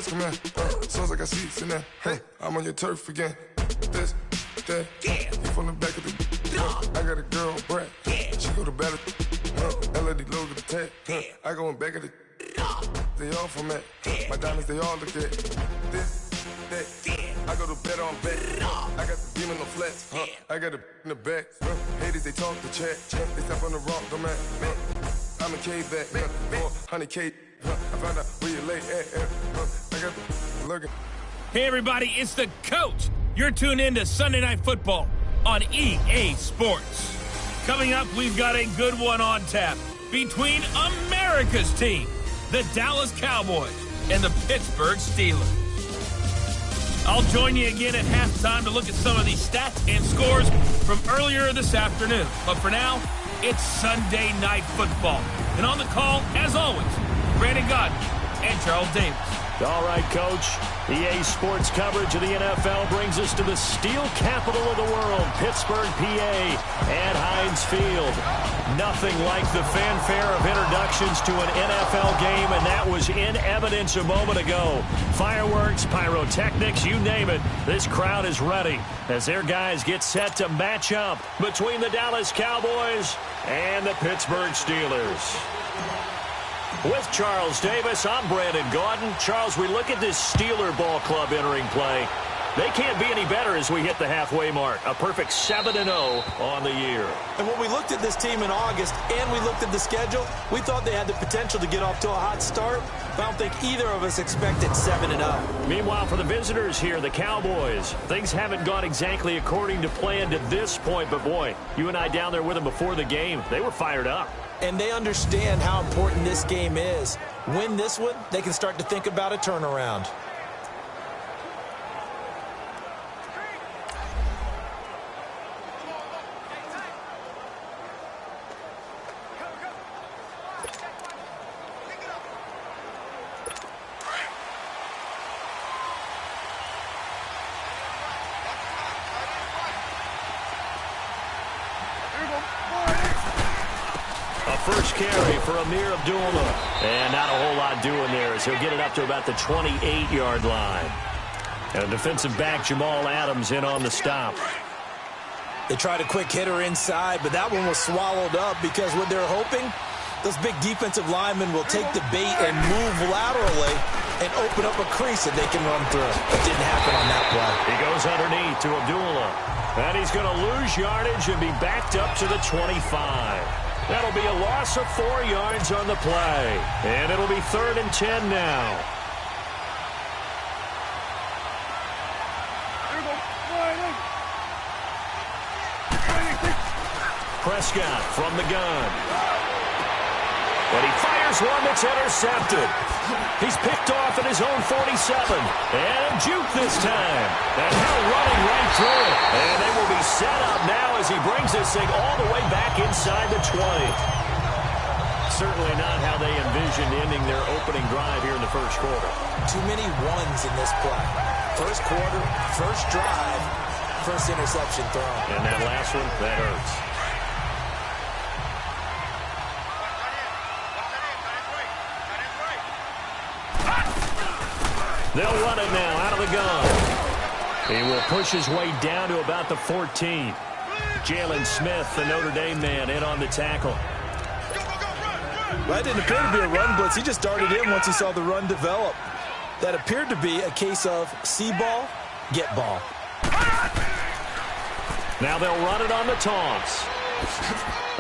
Come in, soon as I got seats in there, hey, I'm on your turf again. This, that, you from the back of the. I got a girl, Brad. She go to battle. LAD logo the tag. I go in back of the. They all from that. My diamonds, they all look at. This, that. I go to bed on bed. I got the beam in the flats. I got the in the back. Haters, they talk the chat. They step on the rock, don't man. I'm a K back. 400K. I found out where you lay at. I got the looking. Hey, everybody, it's the coach. You're tuned in to Sunday Night Football on EA Sports. Coming up, we've got a good one on tap between America's team, the Dallas Cowboys, and the Pittsburgh Steelers. I'll join you again at halftime to look at some of these stats and scores from earlier this afternoon. But for now, it's Sunday Night Football. And on the call, as always, Brandon Godden and Charles Davis. All right, Coach. EA Sports coverage of the NFL brings us to the steel capital of the world, Pittsburgh, PA, at Heinz Field. Nothing like the fanfare of introductions to an NFL game, and that was in evidence a moment ago. Fireworks, pyrotechnics, you name it. This crowd is ready as their guys get set to match up between the Dallas Cowboys and the Pittsburgh Steelers. With Charles Davis, I'm Brandon Gaudin. Charles, we look at this Steeler ball club entering play. They can't be any better as we hit the halfway mark. A perfect 7-0 on the year. And when we looked at this team in August and we looked at the schedule, we thought they had the potential to get off to a hot start. But I don't think either of us expected 7-0. Meanwhile, for the visitors here, the Cowboys, things haven't gone exactly according to plan to this point. But, boy, you and I down there with them before the game, they were fired up. And they understand how important this game is. Win this one, they can start to think about a turnaround. First carry for Amir Abdullah. And not a whole lot doing there as he'll get it up to about the 28-yard line. And defensive back Jamal Adams in on the stop. They tried a quick hitter inside, but that one was swallowed up because what they're hoping, those big defensive linemen will take the bait and move laterally and open up a crease that they can run through. It didn't happen on that play. He goes underneath to Abdullah. And he's going to lose yardage and be backed up to the 25. That'll be a loss of 4 yards on the play. And it'll be 3rd and 10 now. Prescott from the gun. But he fires one that's intercepted. He's picked off at his own 47. And a juke this time. And now running right through it. And they will be set up now as he brings this thing all the way back inside the 20. Certainly not how they envisioned ending their opening drive here in the first quarter. Too many ones in this play. First quarter, first drive, first interception thrown. And that last one, that hurts. They'll run it now out of the gun. He will push his way down to about the 14. Jalen Smith, the Notre Dame man, in on the tackle. That didn't appear to be a run blitz. He just darted in once he saw the run develop. That appeared to be a case of see ball, get ball. Now they'll run it on the toss.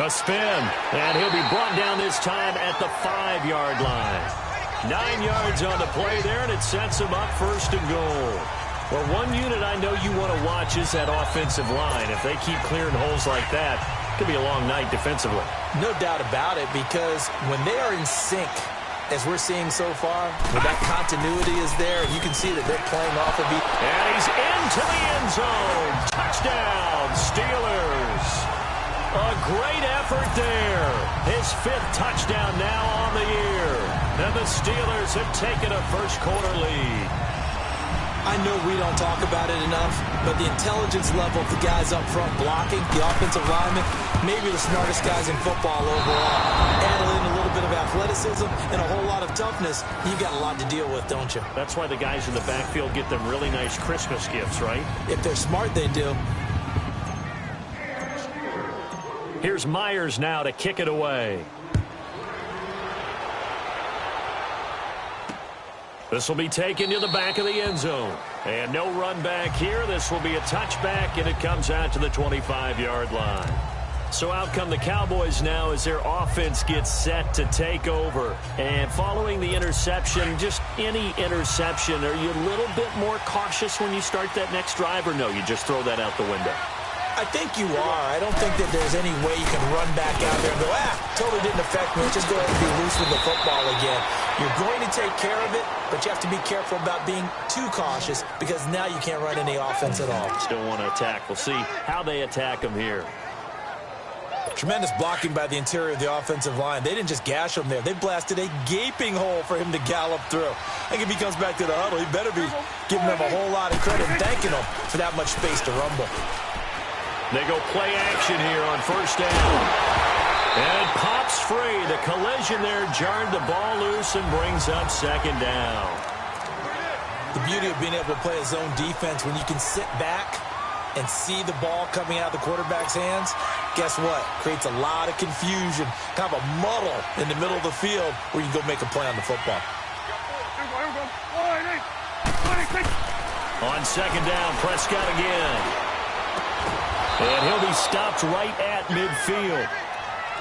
A spin, and he'll be brought down this time at the 5-yard line. 9 yards on the play there, and it sets him up 1st and goal. Well, one unit I know you want to watch is that offensive line. If they keep clearing holes like that, it could be a long night defensively. No doubt about it, because when they are in sync, as we're seeing so far, when that continuity is there, you can see that they're playing off of each. And he's into the end zone. Touchdown, Steelers. A great effort there. His 5th touchdown now on the year. And the Steelers have taken a first quarter lead. I know we don't talk about it enough, but the intelligence level of the guys up front blocking, the offensive linemen, maybe the smartest guys in football overall. Add in a little bit of athleticism and a whole lot of toughness, you've got a lot to deal with, don't you? That's why the guys in the backfield get them really nice Christmas gifts, right? If they're smart, they do. Here's Myers now to kick it away. This will be taken to the back of the end zone. And no run back here. This will be a touchback, and it comes out to the 25-yard line. So out come the Cowboys now as their offense gets set to take over. And following the interception, just any interception, are you a little bit more cautious when you start that next drive, or no, you just throw that out the window? I think you are. I don't think that there's any way you can run back out there and go, totally didn't affect me. Just go ahead and be loose with the football again. You're going to take care of it, but you have to be careful about being too cautious because now you can't run any offense at all. Still want to attack. We'll see how they attack him here. Tremendous blocking by the interior of the offensive line. They didn't just gash him there. They blasted a gaping hole for him to gallop through. I think if he comes back to the huddle, he better be giving them a whole lot of credit and thanking them for that much space to rumble. They go play action here on first down. And it pops free. The collision there jarred the ball loose and brings up second down. The beauty of being able to play a zone defense when you can sit back and see the ball coming out of the quarterback's hands, guess what? Creates a lot of confusion, kind of a muddle in the middle of the field where you can go make a play on the football. On second down, Prescott again. And he'll be stopped right at midfield.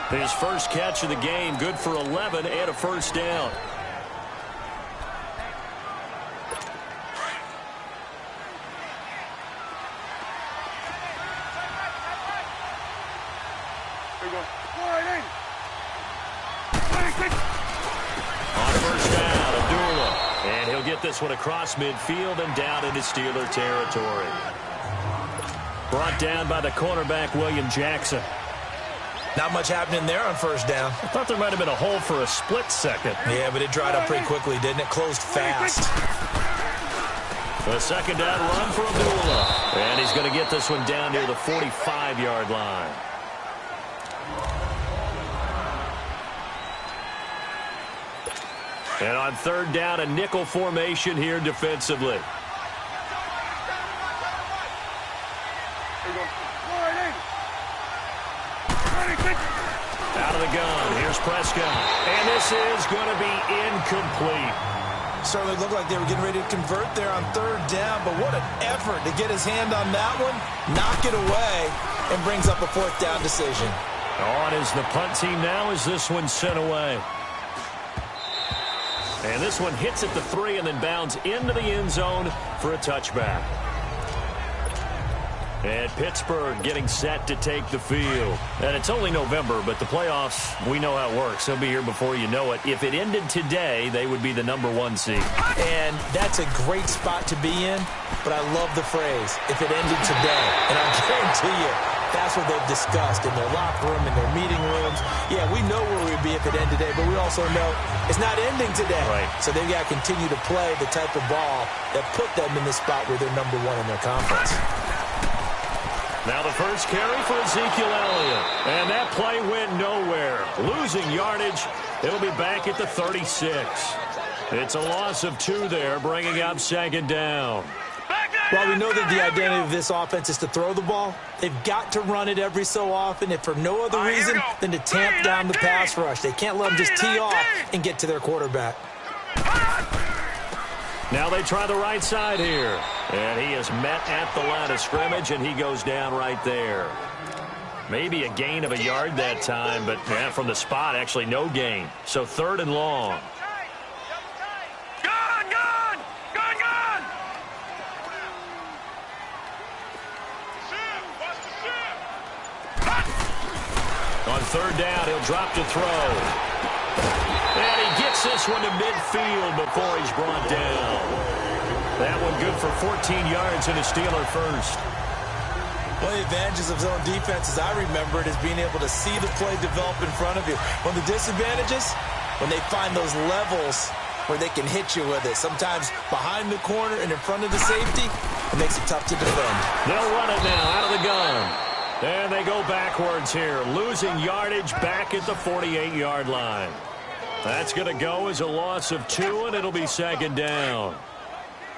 His first catch of the game, good for 11 and a first down. On first down, Abdullah. And he'll get this one across midfield and down into Steeler territory. Brought down by the cornerback, William Jackson. Not much happening there on first down. I thought there might have been a hole for a split second. Yeah, but it dried up pretty quickly, didn't it? Closed fast. The second down run for Abdullah. And he's going to get this one down near the 45-yard line. And on third down, a nickel formation here defensively. Out of the gun. Here's Prescott. And this is going to be incomplete. Certainly looked like they were getting ready to convert there on third down, but what an effort to get his hand on that one, knock it away, and brings up a fourth down decision. On is the punt team now as this one's sent away. And this one hits at the 3 and then bounds into the end zone for a touchback. And Pittsburgh getting set to take the field. And it's only November, but the playoffs, we know how it works. They'll be here before you know it. If it ended today, they would be the #1 seed. And that's a great spot to be in, but I love the phrase, if it ended today. And I guarantee you, that's what they've discussed in their locker room, in their meeting rooms. Yeah, we know where we'd be if it ended today, but we also know it's not ending today. Right. So they've got to continue to play the type of ball that put them in the spot where they're #1 in their conference. Now the first carry for Ezekiel Elliott. And that play went nowhere. Losing yardage. It'll be back at the 36. It's a loss of 2 there, bringing up second down. While we know that the identity of this offense is to throw the ball, they've got to run it every so often, if for no other reason than to tamp down the pass rush. They can't let them just tee off and get to their quarterback. Now they try the right side here. And he is met at the line of scrimmage, and he goes down right there. Maybe a gain of a yard that time, but yeah, from the spot, actually no gain. So 3rd and long. On 3rd down, he'll drop to throw. And he gets this one to midfield before he's brought down. That one good for 14 yards and a Steeler first. One of the advantages of zone defense, as I remember it, is being able to see the play develop in front of you. One of the disadvantages, when they find those levels where they can hit you with it. Sometimes behind the corner and in front of the safety, it makes it tough to defend. They'll run it now out of the gun. And they go backwards here, losing yardage back at the 48-yard line. That's going to go as a loss of 2, and it'll be second down.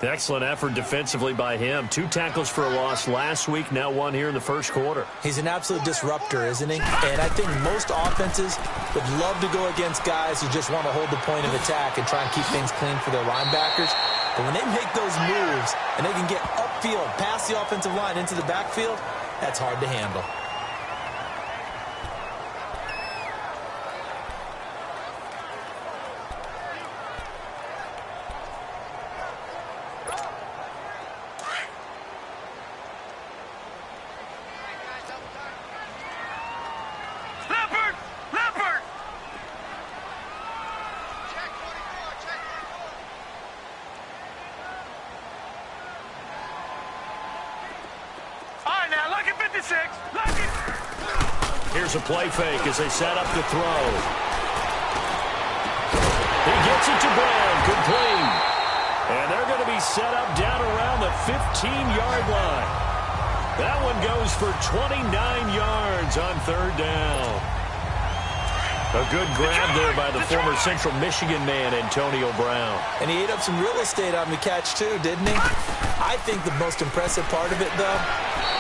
Excellent effort defensively by him. 2 tackles for a loss last week, now 1 here in the first quarter. He's an absolute disruptor, isn't he? And I think most offenses would love to go against guys who just want to hold the point of attack and try and keep things clean for their linebackers. But when they make those moves and they can get upfield, past the offensive line into the backfield, that's hard to handle. Here's a play fake as they set up to throw. He gets it to Brown, complete. And they're going to be set up down around the 15-yard line. That one goes for 29 yards on third down. A good grab there by the former Central Michigan man, Antonio Brown. And he ate up some real estate on the catch, too, didn't he? I think the most impressive part of it, though,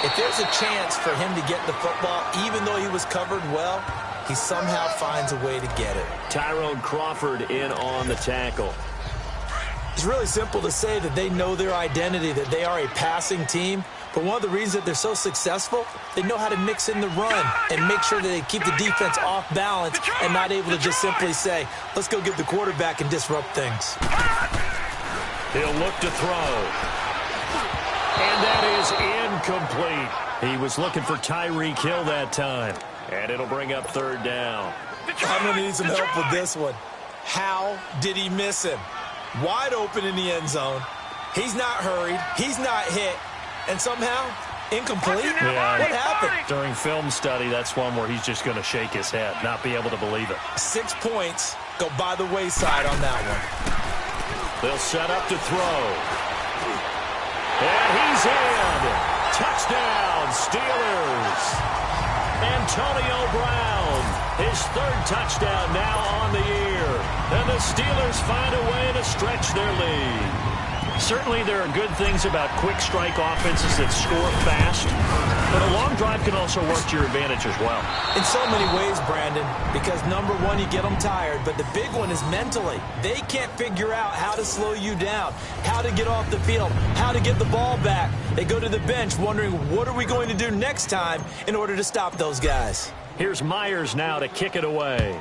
if there's a chance for him to get the football, even though he was covered well, he somehow finds a way to get it. Tyrone Crawford in on the tackle. It's really simple to say that they know their identity, that they are a passing team. But one of the reasons that they're so successful, they know how to mix in the run and make sure that they keep the defense off balance and not able to just simply say, let's go get the quarterback and disrupt things. He'll look to throw. And that is incomplete. He was looking for Tyreek Hill that time. And it'll bring up third down. I'm going to need some help with this one. How did he miss him? Wide open in the end zone. He's not hurried. He's not hit. And somehow, incomplete? Yeah. What happened? During film study, that's one where he's just going to shake his head, not be able to believe it. 6 points go by the wayside on that one. They'll set up to throw. And he's in. Touchdown, Steelers. Antonio Brown, his 3rd touchdown now on the year. And the Steelers find a way to stretch their lead. Certainly there are good things about quick strike offenses that score fast, but a long drive can also work to your advantage as well. In so many ways, Brandon, because number one, you get them tired, but the big one is mentally. They can't figure out how to slow you down, how to get off the field, how to get the ball back. They go to the bench wondering, what are we going to do next time in order to stop those guys? Here's Myers now to kick it away.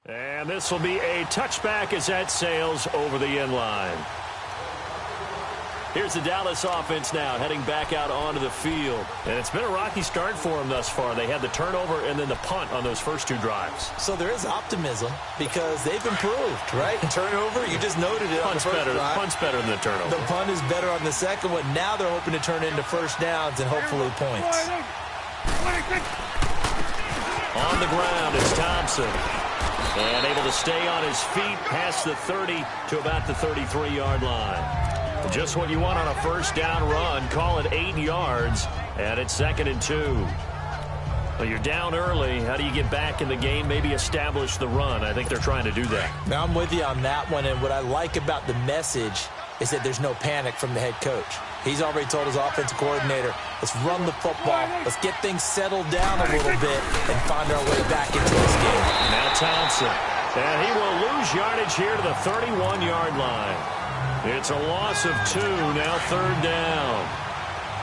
And this will be a touchback as that sails over the end line. Here's the Dallas offense now heading back out onto the field. And it's been a rocky start for them thus far. They had the turnover and then the punt on those first 2 drives. So there is optimism because they've improved, right? Turnover, you just noted it. Punt's better than the turnover. The punt is better on the second one. Now they're hoping to turn into first downs and hopefully points. On the ground is Thompson. And able to stay on his feet past the 30 to about the 33-yard line. Just what you want on a first down run. Call it 8 yards, and it's 2nd and 2. Well, you're down early. How do you get back in the game? Maybe establish the run. I think they're trying to do that. Now, I'm with you on that one, and what I like about the message is that there's no panic from the head coach. He's already told his offensive coordinator, let's run the football, let's get things settled down a little bit, and find our way back into this game. Now Thompson, and he will lose yardage here to the 31-yard line. It's a loss of 2, now 3rd down.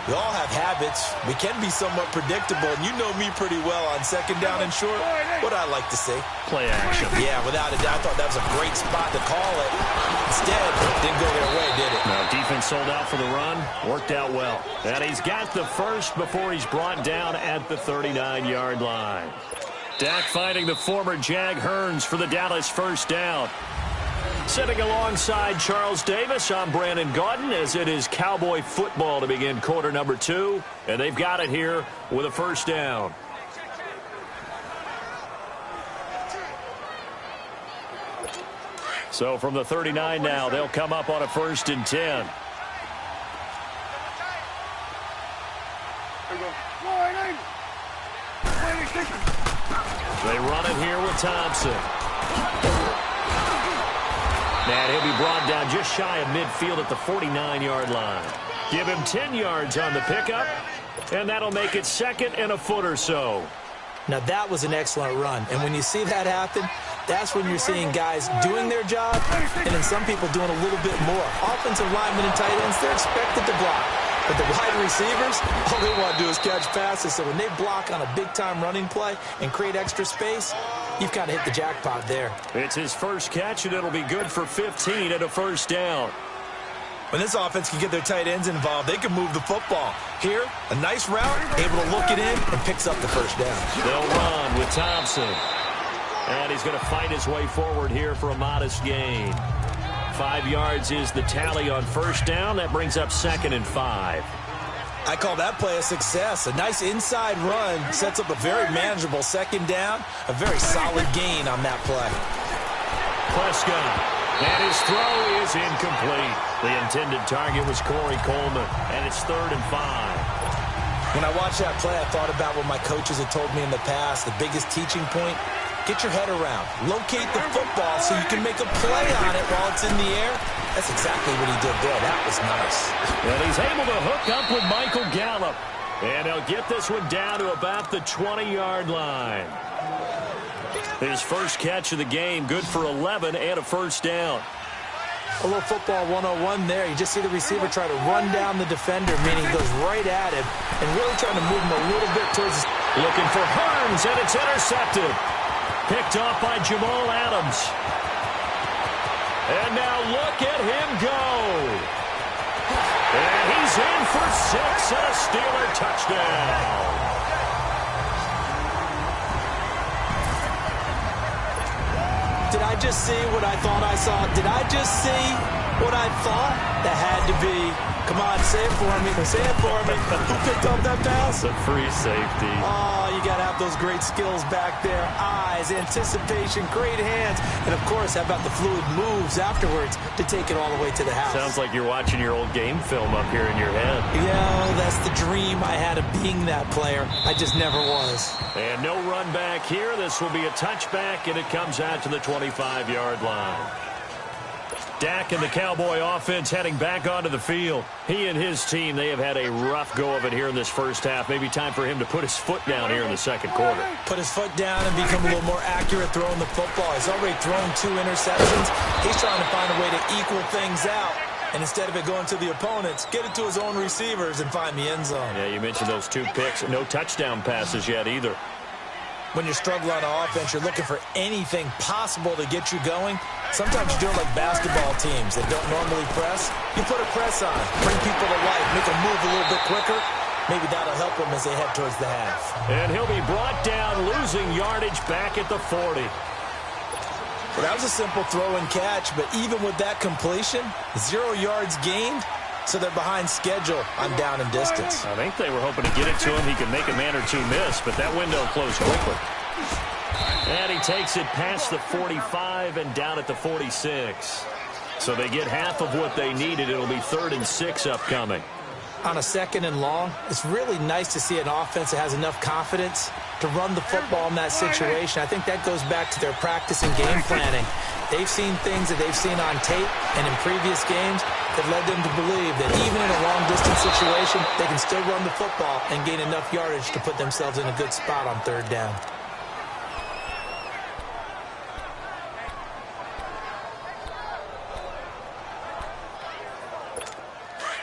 We all have habits. We can be somewhat predictable, and you know me pretty well on 2nd down and short. What I like to say? Play action. Yeah, without a doubt. I thought that was a great spot to call it. Instead, it didn't go their way, did it? No, defense sold out for the run. Worked out well. And he's got the first before he's brought down at the 39-yard line. Dak finding the former Jag Hearns for the Dallas first down. Sitting alongside Charles Davis, I'm Brandon Gaudin as it is Cowboy football to begin quarter number 2. And they've got it here with a first down. So from the 39 now, they'll come up on a 1st and 10. They run it here with Thompson. And he'll be brought down just shy of midfield at the 49-yard line. Give him 10 yards on the pickup, and that'll make it 2nd and a foot or so. Now, that was an excellent run. And when you see that happen, that's when you're seeing guys doing their job and then some people doing a little bit more. Offensive linemen and tight ends, they're expected to block. But the wide receivers, all they want to do is catch passes. So when they block on a big-time running play and create extra space, you've kind of hit the jackpot there. It's his first catch, and it'll be good for 15 and a first down. When this offense can get their tight ends involved, they can move the football. Here, a nice route, able to look it in, and picks up the first down. They'll run with Thompson. And he's going to fight his way forward here for a modest gain. 5 yards is the tally on first down. That brings up 2nd and 5. I call that play a success. A nice inside run sets up a very manageable 2nd down. A very solid gain on that play. Prescott. And his throw is incomplete. The intended target was Corey Coleman. And it's 3rd and 5. When I watched that play, I thought about what my coaches had told me in the past. The biggest teaching point, get your head around. Locate the football so you can make a play on it while it's in the air. That's exactly what he did there. That was nice. And he's able to hook up with Michael Gallup. And he'll get this one down to about the 20-yard line. His first catch of the game, good for 11 and a first down. A little football 101 there. You just see the receiver try to run down the defender, meaning he goes right at him and really trying to move him a little bit towards his... Looking for Hearns, and it's intercepted. Picked off by Jamal Adams. And now look at him go. And he's in for 6 and a Steeler touchdown. Did I just see what I thought I saw? Did I just see what I thought? That had to be. Come on, say it for me. Say it for me. Who picked up that pass? The free safety. Oh, you got to have those great skills back there. Eyes, anticipation, great hands. And, of course, how about the fluid moves afterwards to take it all the way to the house? Sounds like you're watching your old game film up here in your head. Yeah, that's the dream I had of being that player. I just never was. And no run back here. This will be a touchback, and it comes out to the 25-yard line. Dak and the Cowboy offense heading back onto the field. He and his team, they have had a rough go of it here in this first half. Maybe time for him to put his foot down here in the second quarter. Put his foot down and become a little more accurate throwing the football. He's already thrown 2 interceptions. He's trying to find a way to equal things out. And instead of it going to the opponents, get it to his own receivers and find the end zone. Yeah, you mentioned those 2 picks. No touchdown passes yet either. when you're struggling on offense, you're looking for anything possible to get you going. Sometimes you do it like basketball teams that don't normally press. You put a press on, bring people to life, make them move a little bit quicker. Maybe that'll help them as they head towards the half. And he'll be brought down, losing yardage back at the 40. Well, that was a simple throw and catch, but even with that completion, 0 yards gained, so they're behind schedule on down and distance. I think they were hoping to get it to him. He could make a man or two miss, but that window closed quickly. And he takes it past the 45 and down at the 46. So they get half of what they needed. It'll be 3rd and 6 upcoming. On a 2nd and long, it's really nice to see an offense that has enough confidence to run the football in that situation. I think that goes back to their practice and game planning. They've seen things that they've seen on tape and in previous games that led them to believe that even in a long-distance situation, they can still run the football and gain enough yardage to put themselves in a good spot on 3rd down.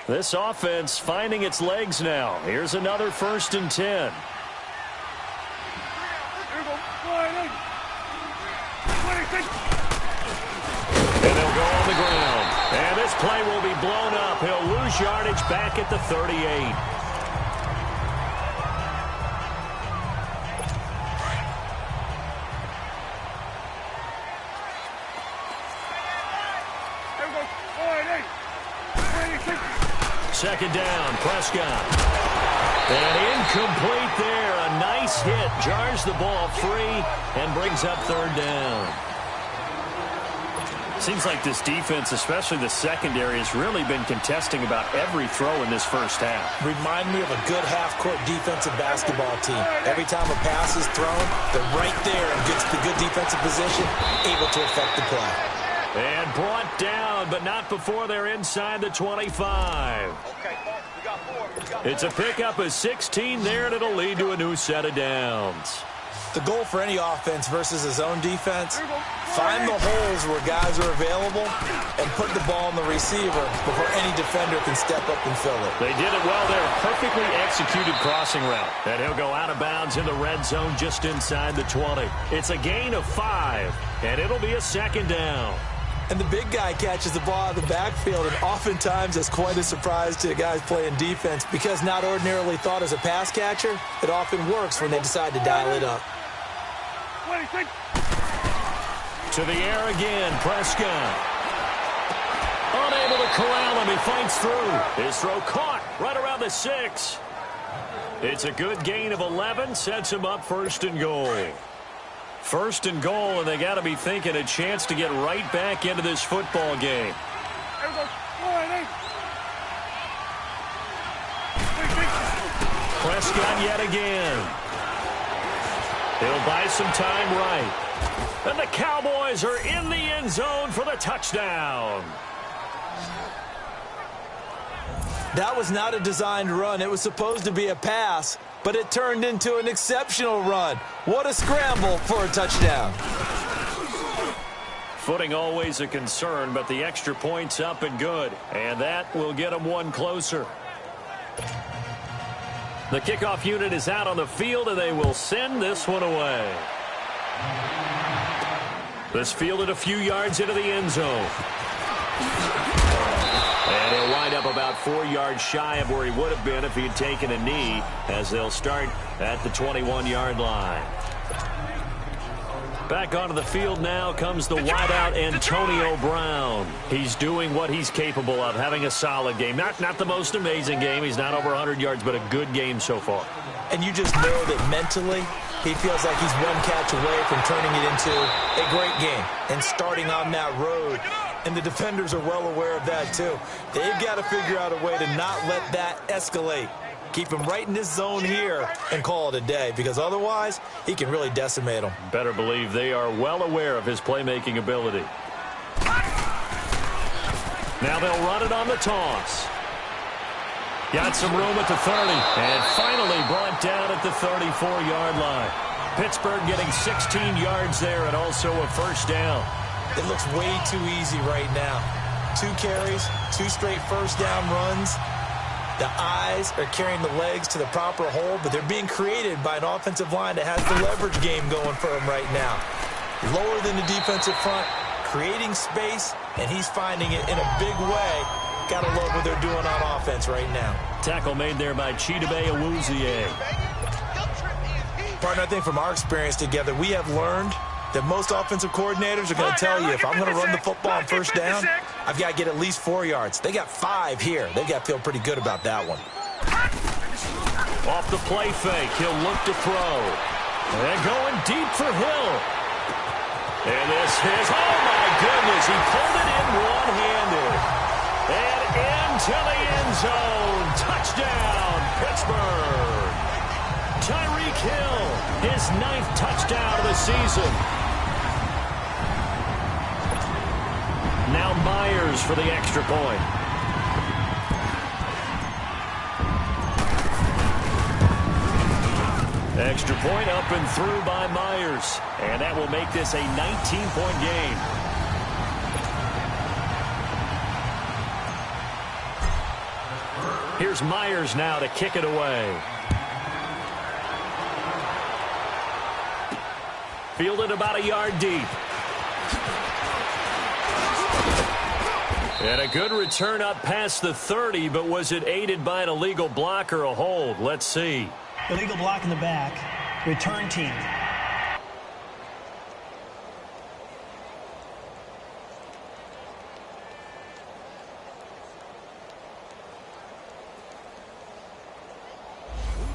This offense finding its legs now. Here's another 1st and 10. And they'll go on the ground. And this play will be blown up. He'll lose yardage back at the 38. Second down, Prescott. And incomplete there. A nice hit. Jars the ball free and brings up 3rd down. Seems like this defense, especially the secondary, has really been contesting about every throw in this first half. Remind me of a good half-court defensive basketball team. Every time a pass is thrown, they're right there and gets the good defensive position, able to affect the play. And brought down, but not before they're inside the 25. Okay, we got 4. It's a pickup of 16 there, and it'll lead to a new set of downs. The goal for any offense versus a zone defense, find the holes where guys are available and put the ball in the receiver before any defender can step up and fill it. They did it well there. Perfectly executed crossing route. And he'll go out of bounds in the red zone just inside the 20. It's a gain of 5, and it'll be a 2nd down. And the big guy catches the ball out of the backfield, and oftentimes that's quite a surprise to the guys playing defense because not ordinarily thought as a pass catcher, it often works when they decide to dial it up. To the air again, Prescott. Unable to corral him, he fights through. His throw caught right around the 6. It's a good gain of 11, sets him up 1st and goal. 1st and goal, and they got to be thinking a chance to get right back into this football game. Prescott yet again. He'll buy some time right. And the Cowboys are in the end zone for the touchdown. That was not a designed run. It was supposed to be a pass, but it turned into an exceptional run. What a scramble for a touchdown. Footing always a concern, but the extra point's up and good. And that will get them one closer. The kickoff unit is out on the field, and they will send this one away. This fielded a few yards into the end zone. And he'll wind up about 4 yards shy of where he would have been if he had taken a knee, as they'll start at the 21-yard line. Back onto the field now comes the wideout Antonio Brown. He's doing what he's capable of, having a solid game. Not the most amazing game. He's not over 100 yards, but a good game so far. And you just know that mentally he feels like he's one catch away from turning it into a great game and starting on that road. And the defenders are well aware of that, too. They've got to figure out a way to not let that escalate. Keep him right in this zone here and call it a day, because otherwise he can really decimate them. Better believe they are well aware of his playmaking ability. Now they'll run it on the toss. Got some room at the 30, and finally brought down at the 34-yard line. Pittsburgh getting 16 yards there and also a 1st down. It looks way too easy right now. 2 carries, 2 straight 1st down runs. The eyes are carrying the legs to the proper hole, but they're being created by an offensive line that has the leverage game going for him right now. Lower than the defensive front, creating space, and he's finding it in a big way. Gotta love what they're doing on offense right now. Tackle made there by Chidobe Awuzie. Partner, I think from our experience together, we have learned that most offensive coordinators are going to tell you, if I'm going to run the football on first down, I've got to get at least 4 yards. They got 5 here. They got to feel pretty good about that one. Off the play fake, he'll look to throw. And going deep for Hill. And this is, oh my goodness, he pulled it in one-handed. And into the end zone. Touchdown, Pittsburgh. Tyreek Hill, his 9th touchdown of the season. Now Myers for the extra point. Extra point up and through by Myers. And that will make this a 19-point game. Here's Myers now to kick it away. Fielded about a yard deep. And a good return up past the 30, but was it aided by an illegal block or a hold? Let's see. Illegal block in the back. Return team.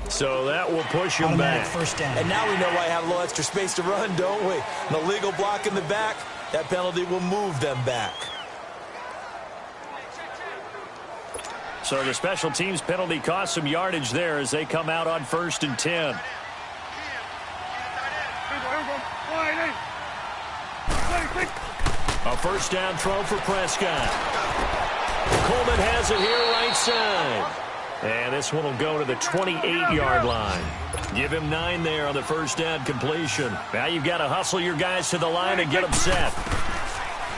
So that will push him back. First down. And now we know why I have a little extra space to run, don't we? An illegal block in the back, that penalty will move them back. So the special teams penalty cost some yardage there as they come out on 1st and 10. A first down throw for Prescott. Coleman has it here right side. And this one will go to the 28-yard line. Give him 9 there on the first down completion. Now you've got to hustle your guys to the line and get them set.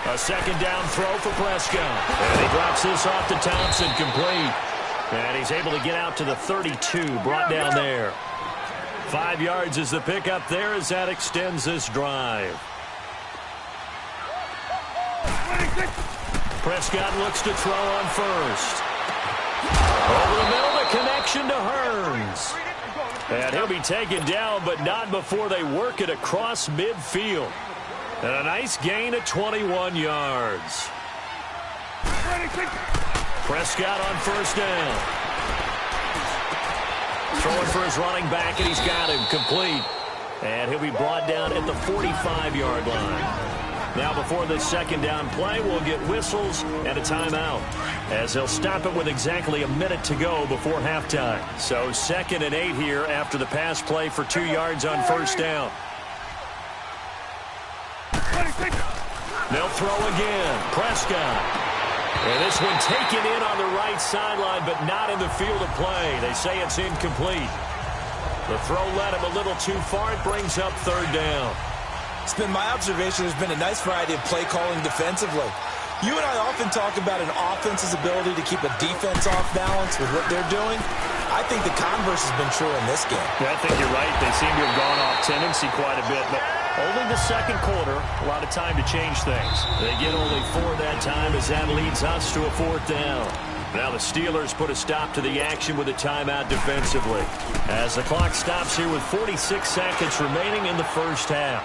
A second down throw for Prescott. And he drops this off to Thompson, complete. And he's able to get out to the 32, brought down there. 5 yards is the pickup there as that extends this drive. Prescott looks to throw on first. Over the middle, the connection to Hearns. And he'll be taken down, but not before they work it across midfield. And a nice gain of 21 yards. Prescott on first down. Throwing for his running back, and he's got him complete. And he'll be brought down at the 45-yard line. Now before this second down play, we'll get whistles and a timeout, as they'll stop it with exactly a minute to go before halftime. So 2nd and 8 here after the pass play for 2 yards on first down. They'll throw again. Prescott. And this one taken in on the right sideline, but not in the field of play. They say it's incomplete. The throw led him a little too far. It brings up 3rd down. It's been my observation there's been a nice variety of play calling defensively. You and I often talk about an offense's ability to keep a defense off balance with what they're doing. I think the converse has been true in this game. Yeah, I think you're right. They seem to have gone off tendency quite a bit, but only the second quarter, a lot of time to change things. They get only 4 that time as that leads us to a 4th down. Now the Steelers put a stop to the action with a timeout defensively, as the clock stops here with 46 seconds remaining in the first half.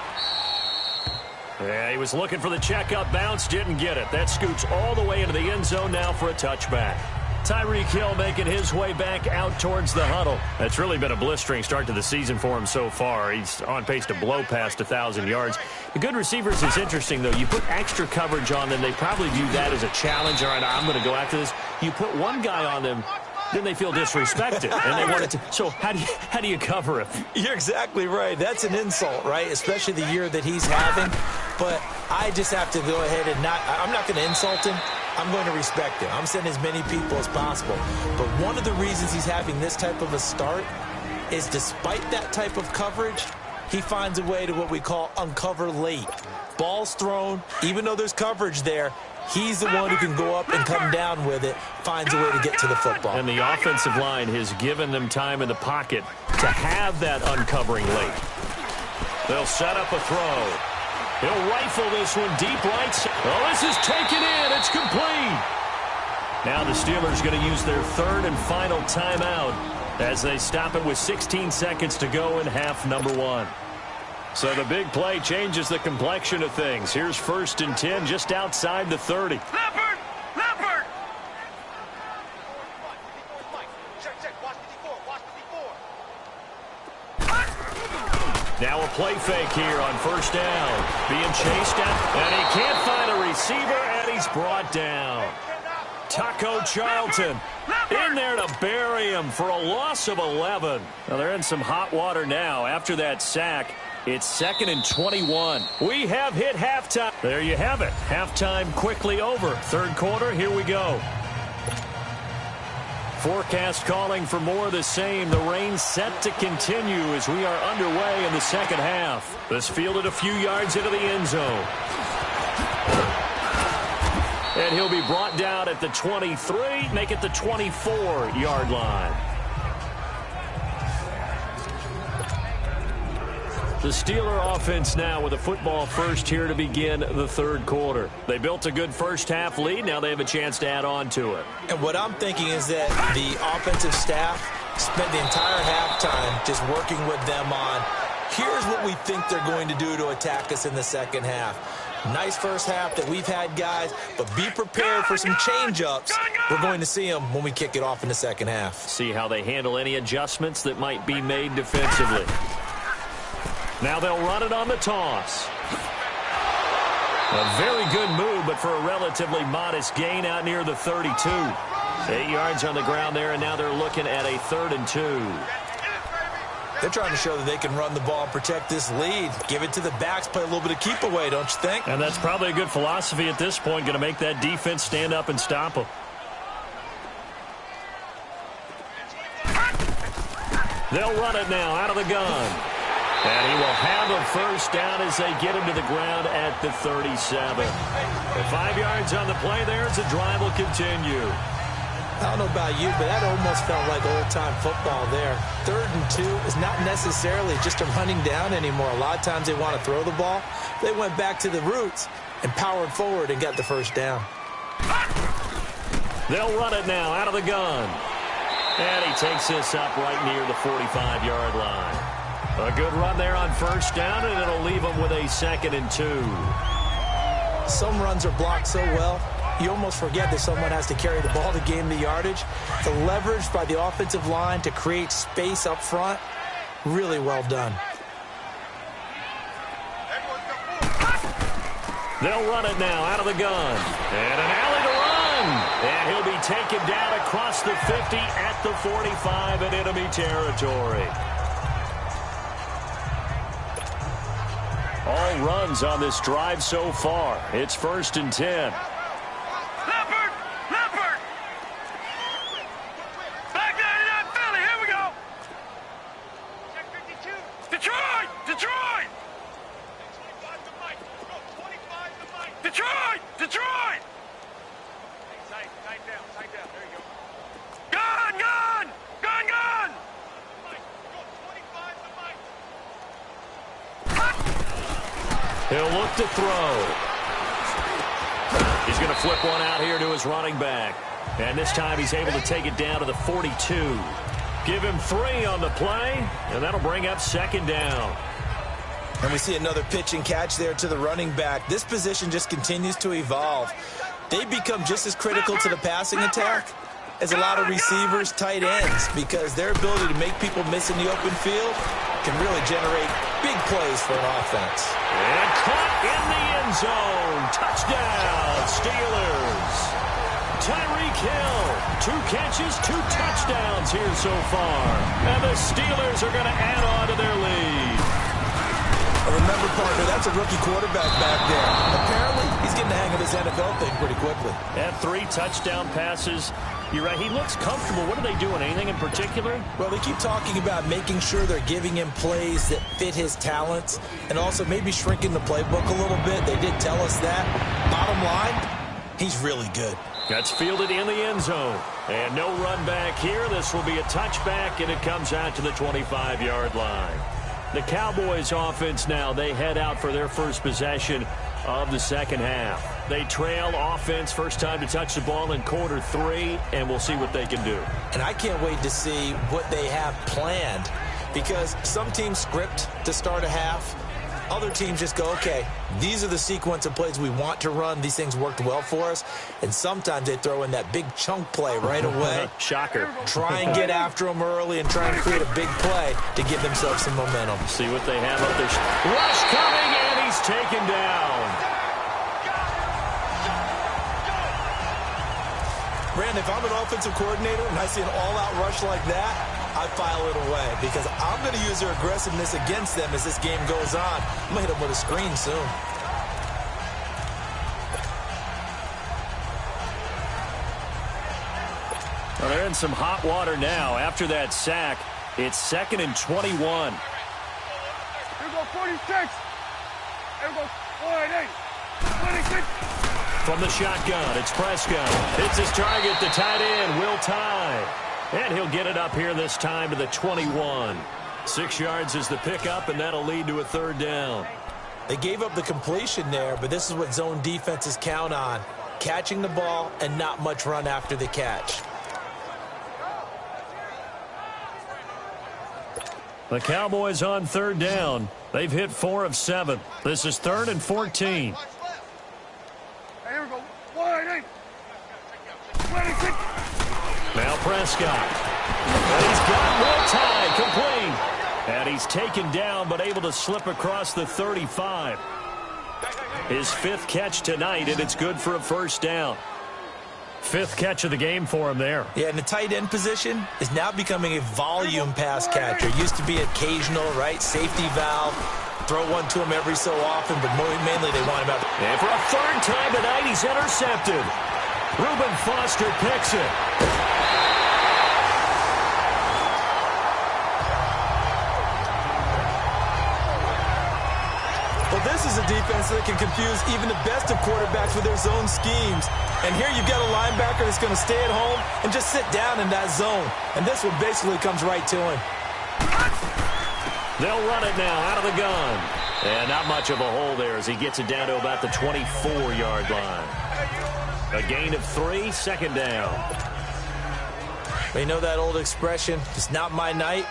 Yeah, he was looking for the checkup bounce, didn't get it. That scoots all the way into the end zone now for a touchback. Tyreek Hill making his way back out towards the huddle. That's really been a blistering start to the season for him so far. He's on pace to blow past 1,000 yards. The good receivers is interesting, though. You put extra coverage on them, they probably view that as a challenge. All right, I'm going to go after this. You put one guy on them, then they feel disrespected, and they want it to. So how do you cover it? You're exactly right. That's an insult, right? Especially the year that he's having. But I just have to go ahead and I'm not going to insult him. I'm going to respect him. I'm sending as many people as possible. But one of the reasons he's having this type of a start is despite that type of coverage, he finds a way to what we call uncover late. Ball's thrown, even though there's coverage there, he's the one who can go up and come down with it, finds a way to get to the football. And the offensive line has given them time in the pocket to have that uncovering late. They'll set up a throw. He'll rifle this one deep right. Oh, this is taken in. It's complete. Now the Steelers going to use their third and final timeout as they stop it with 16 seconds to go in half number 1. So the big play changes the complexion of things. Here's 1st and 10 just outside the 30. Leopard! Leopard! Check. Watch the D4. Now a play fake here on 1st down. Being chased out, and he can't find a receiver, and he's brought down. Taco Charlton in there to bury him for a loss of 11. Well, they're in some hot water now after that sack. It's 2nd and 21. We have hit halftime. There you have it. Halftime quickly over. 3rd quarter, here we go. Forecast calling for more of the same. The rain set to continue as we are underway in the 2nd half. This fielded a few yards into the end zone. And he'll be brought down at the 23, make it the 24-yard line. The Steeler offense now with a football first here to begin the 3rd quarter. They built a good 1st half lead. Now they have a chance to add on to it. And what I'm thinking is that the offensive staff spent the entire halftime just working with them on, here's what we think they're going to do to attack us in the 2nd half. Nice 1st half that we've had, guys, but be prepared for some change-ups. We're going to see them when we kick it off in the 2nd half. See how they handle any adjustments that might be made defensively. Now they'll run it on the toss. A very good move, but for a relatively modest gain out near the 32. 8 yards on the ground there, and now they're looking at a 3rd and 2. They're trying to show that they can run the ball and protect this lead. Give it to the backs, play a little bit of keep away, don't you think? And that's probably a good philosophy at this point, going to make that defense stand up and stop them. They'll run it now out of the gun. And he will have a 1st down as they get him to the ground at the 37. 5 yards on the play there as the drive will continue. I don't know about you, but that almost felt like old-time football there. 3rd and 2 is not necessarily just a running down anymore. A lot of times they want to throw the ball. They went back to the roots and powered forward and got the 1st down. They'll run it now out of the gun. And he takes this up right near the 45-yard line. A good run there on 1st down, and it'll leave them with a 2nd and 2. Some runs are blocked so well, you almost forget that someone has to carry the ball to gain the yardage. The leverage by the offensive line to create space up front, really well done. They'll run it now out of the gun. And an alley to run. And he'll be taken down across the 50 at the 45 in enemy territory. All runs on this drive so far. It's 1st and 10. Leopard! Leopard! Back there in that Philly. Here we go. Check 52. Detroit! Detroit! 25 to Mike. Let's go. 25 to Mike. Detroit! Detroit! Hey, tight down. Tight down. There you go. Gun! Gun! Gun! Gun! Mike, go. 25 to Mike. He'll look to throw. He's going to flip one out here to his running back. And this time he's able to take it down to the 42. Give him 3 on the play, and that'll bring up 2nd down. And we see another pitch and catch there to the running back. This position just continues to evolve. They become just as critical to the passing attack as a lot of receivers, tight ends, because their ability to make people miss in the open field can really generate big plays for an offense. And caught in the end zone. Touchdown, Steelers. Tyreek Hill, 2 catches, 2 touchdowns here so far. And the Steelers are going to add on to their lead. Remember, partner, that's a rookie quarterback back there. Apparently, he's getting the hang of his NFL thing pretty quickly. Had 3 touchdown passes You're right. He looks comfortable. What are they doing? Anything in particular? Well, they keep talking about making sure they're giving him plays that fit his talents and also maybe shrinking the playbook a little bit. They did tell us that. Bottom line, he's really good. That's fielded in the end zone. And no run back here. This will be a touchback, and it comes out to the 25-yard line. The Cowboys offense now, they head out for their first possession of the second half. They trail offense, first time to touch the ball in quarter 3, and we'll see what they can do. And I can't wait to see what they have planned, because some teams script to start a half. Other teams just go, okay, these are the sequence of plays we want to run. These things worked well for us. And sometimes they throw in that big chunk play right away. Shocker. Try and get after them early and try and create a big play to give themselves some momentum. See what they have up there. Rush coming, and he's taken down. Brandon, if I'm an offensive coordinator and I see an all-out rush like that, I file it away because I'm going to use their aggressiveness against them as this game goes on. I'm going to hit them with a screen soon. Well, they're in some hot water now. After that sack, it's 2nd and 21. Here we go, 46. Here we go, 48. 26. From the shotgun, it's Prescott. Hits his target, the tight end, Will Tye. And he'll get it up here this time to the 21. 6 yards is the pickup, and that'll lead to a 3rd down. They gave up the completion there, but this is what zone defenses count on. Catching the ball and not much run after the catch. The Cowboys on 3rd down. They've hit 4 of 7. This is 3rd and 14. Here we go, 48. 26. Now Prescott. And he's got Will Tye complete. And he's taken down but able to slip across the 35. His 5th catch tonight, and it's good for a 1st down. 5th catch of the game for him there. Yeah, and the tight end position is now becoming a volume pass catcher. Used to be occasional, right? Safety valve. Throw one to him every so often, but mainly they want him out. And for a 3rd time tonight, he's intercepted. Reuben Foster picks it. Well, this is a defense that can confuse even the best of quarterbacks with their zone schemes. And here you've got a linebacker that's going to stay at home and just sit down in that zone. And this one basically comes right to him. They'll run it now out of the gun. And not much of a hole there as he gets it down to about the 24-yard line. A gain of 3, 2nd down. You know that old expression, it's not my night?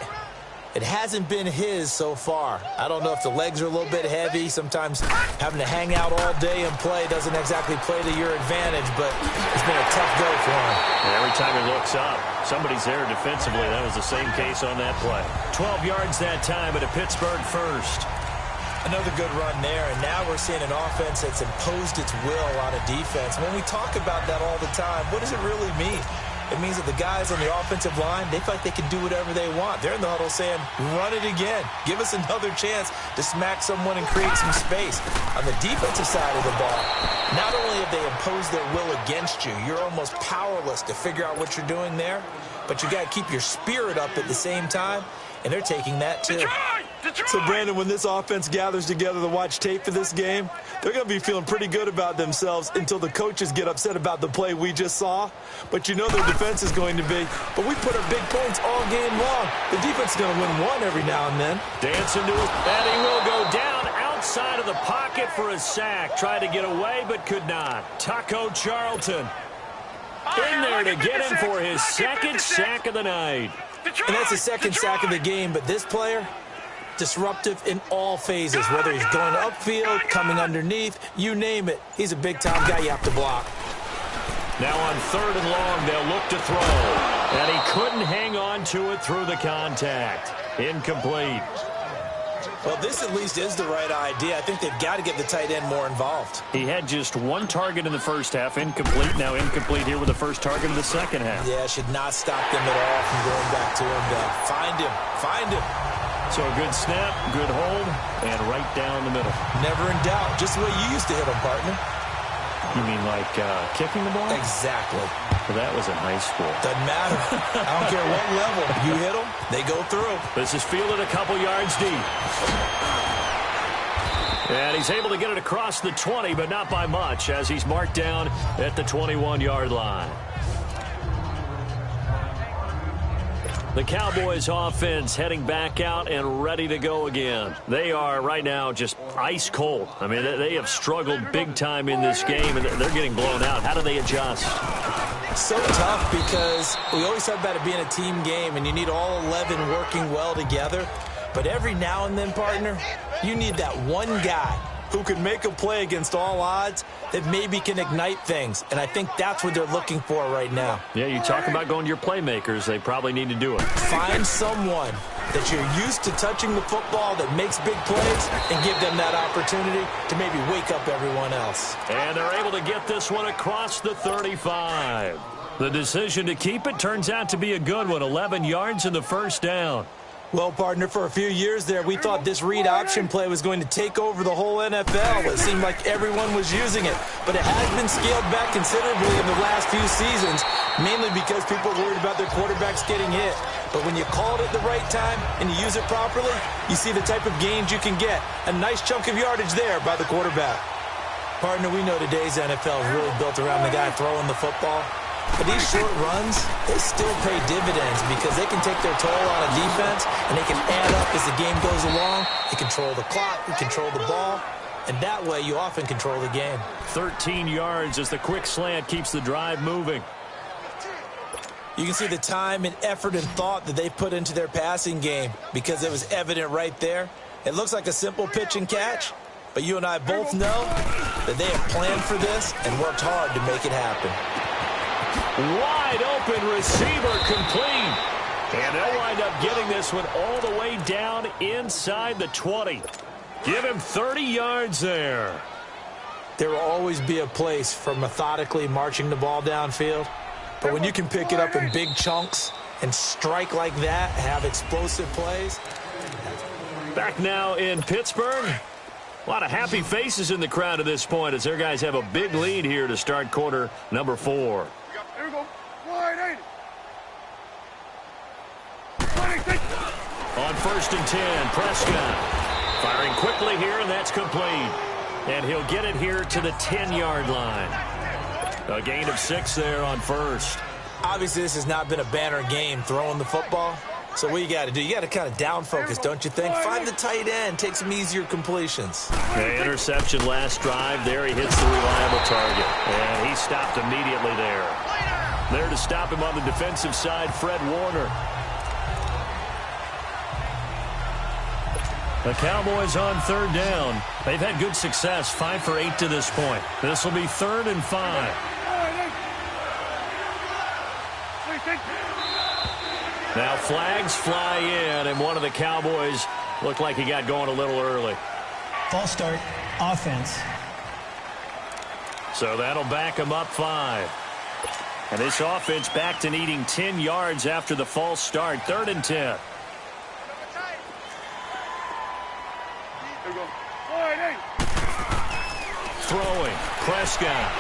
It hasn't been his so far. I don't know if the legs are a little bit heavy. Sometimes having to hang out all day and play doesn't exactly play to your advantage, but it's been a tough go for him. And every time he looks up, somebody's there defensively. That was the same case on that play. 12 yards that time, but a Pittsburgh 1st. Another good run there, and now we're seeing an offense that's imposed its will on a defense. When we talk about that all the time, what does it really mean? It means that the guys on the offensive line, they feel like they can do whatever they want. They're in the huddle saying, run it again. Give us another chance to smack someone and create some space. On the defensive side of the ball, not only have they imposed their will against you, you're almost powerless to figure out what you're doing there, but you got to keep your spirit up at the same time, and they're taking that too. So, Brandon, when this offense gathers together to watch tape for this game, they're going to be feeling pretty good about themselves until the coaches get upset about the play we just saw. But you know their defense is going to be, but we put up big points all game long. The defense is going to win one every now and then. Dancing to his, and he will go down outside of the pocket for a sack. Tried to get away, but could not. Taco Charlton in there to get him for his 2nd sack of the night. And that's the 2nd sack of the game, but this player, disruptive in all phases, whether he's going upfield, coming underneath, you name it. He's a big-time guy you have to block. Now on 3rd and long, they'll look to throw. And he couldn't hang on to it through the contact. Incomplete. Well, this at least is the right idea. I think they've got to get the tight end more involved. He had just 1 target in the first half, incomplete. Now incomplete here with the first target in the second half. Yeah, should not stop them at all from going back to him. Find him. Find him. So a good snap, good hold, and right down the middle. Never in doubt. Just the way you used to hit him, partner. You mean like kicking the ball? Exactly. Well, that was in high school. Doesn't matter. I don't care what level. You hit them, they go through. This is fielded a couple yards deep. And he's able to get it across the 20, but not by much, as he's marked down at the 21-yard line. The Cowboys offense heading back out and ready to go again. They are right now just ice cold. I mean, they have struggled big time in this game, and they're getting blown out. How do they adjust? So tough because we always talk about it being a team game, and you need all 11 working well together. But every now and then, partner, you need that one guy who can make a play against all odds that maybe can ignite things. And I think that's what they're looking for right now. Yeah, you talk about going to your playmakers. They probably need to do it. Find someone that you're used to touching the football that makes big plays and give them that opportunity to maybe wake up everyone else. And they're able to get this one across the 35. The decision to keep it turns out to be a good one. 11 yards in the first down. Well, partner, for a few years there, we thought this read option play was going to take over the whole NFL. It seemed like everyone was using it. But it has been scaled back considerably in the last few seasons, mainly because people are worried about their quarterbacks getting hit. But when you call it at the right time and you use it properly, you see the type of gains you can get. A nice chunk of yardage there by the quarterback. Partner, we know today's NFL is really built around the guy throwing the football. But these short runs, they still pay dividends because they can take their toll on a defense and they can add up as the game goes along. They control the clock, they control the ball, and that way you often control the game. 13 yards as the quick slant keeps the drive moving. You can see the time and effort and thought that they put into their passing game because it was evident right there. It looks like a simple pitch and catch, but you and I both know that they have planned for this and worked hard to make it happen. Wide open receiver complete. And they'll wind up getting this one all the way down inside the 20. Give him 30 yards there. There will always be a place for methodically marching the ball downfield. But when you can pick it up in big chunks and strike like that, have explosive plays. Back now in Pittsburgh. A lot of happy faces in the crowd at this point as their guys have a big lead here to start quarter number 4. Here we go. Wide 80. On 1st and 10, Prescott firing quickly here, and that's complete. And he'll get it here to the 10-yard line. A gain of 6 there on 1st. Obviously, this has not been a banner game throwing the football. So what you got to do, you got to kind of down focus, don't you think? Find the tight end, take some easier completions. The interception last drive. There he hits the reliable target. And he stopped immediately there. There to stop him on the defensive side, Fred Warner. The Cowboys on 3rd down. They've had good success, 5 for 8 to this point. This will be 3rd and 5. Now flags fly in, and one of the Cowboys looked like he got going a little early. False start, offense. So that'll back him up 5. And this offense back to needing 10 yards after the false start. 3rd and 10. Throwing, Prescott.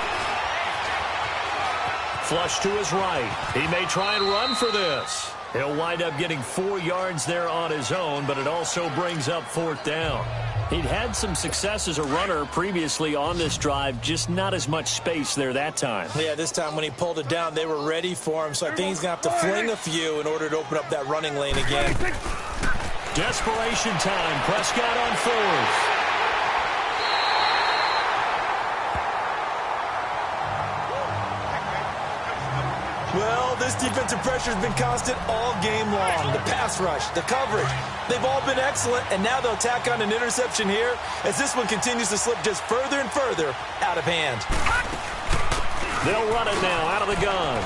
Flush to his right. He may try and run for this. He'll wind up getting 4 yards there on his own, but it also brings up 4th down. He'd had some success as a runner previously on this drive, just not as much space there that time. Yeah, this time when he pulled it down, they were ready for him, so I think he's going to have to fling a few in order to open up that running lane again. Desperation time. Prescott on 4th. Well, this defensive pressure has been constant all game long. The pass rush, the coverage, they've all been excellent, and now they'll tack on an interception here as this one continues to slip just further and further out of hand. They'll run it now out of the gun.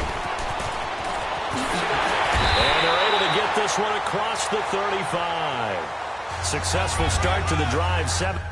And they're able to get this one across the 35. Successful start to the drive, 7.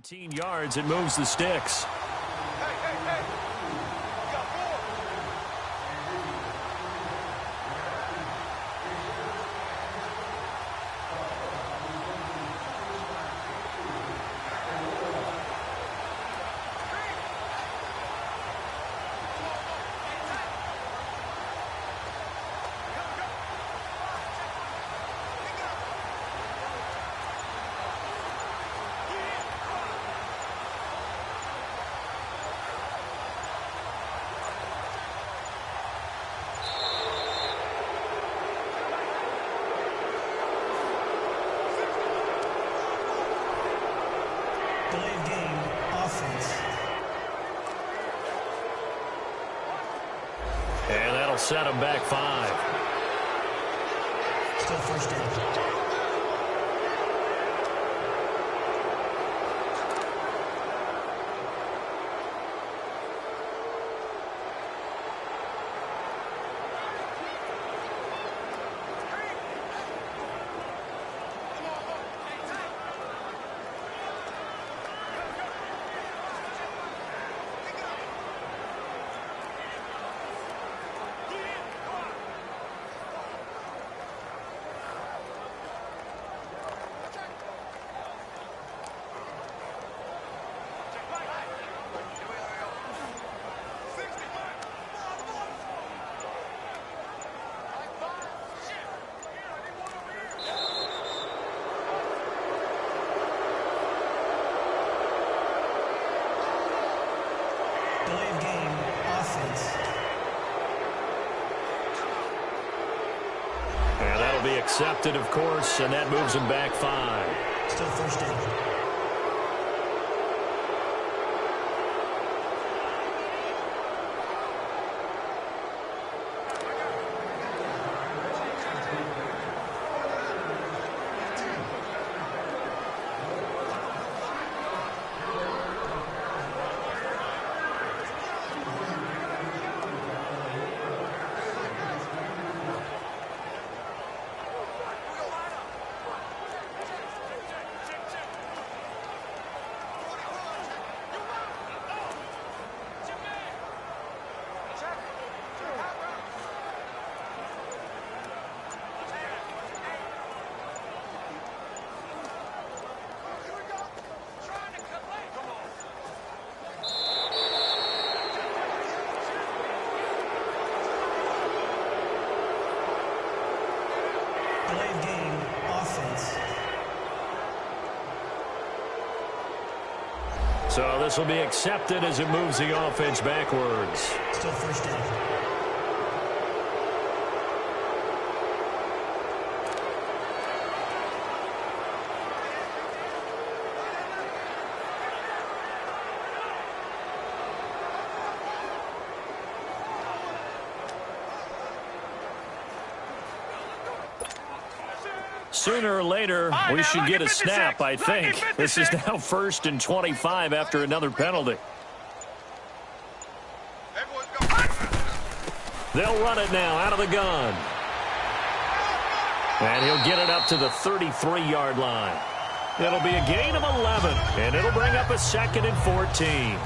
17 yards. It moves the sticks. Delayed game, offense. And that'll set them back 5. Still first down. Delayed game, offense. And that'll be accepted, of course, and that moves them back 5. Still first down. Delayed game, offense. So this will be accepted as it moves the offense backwards. Still first down. Sooner or later, we should get a snap, I think. This is now 1st and 25 after another penalty. They'll run it now out of the gun. And he'll get it up to the 33-yard line. It'll be a gain of 11, and it'll bring up a 2nd and 14.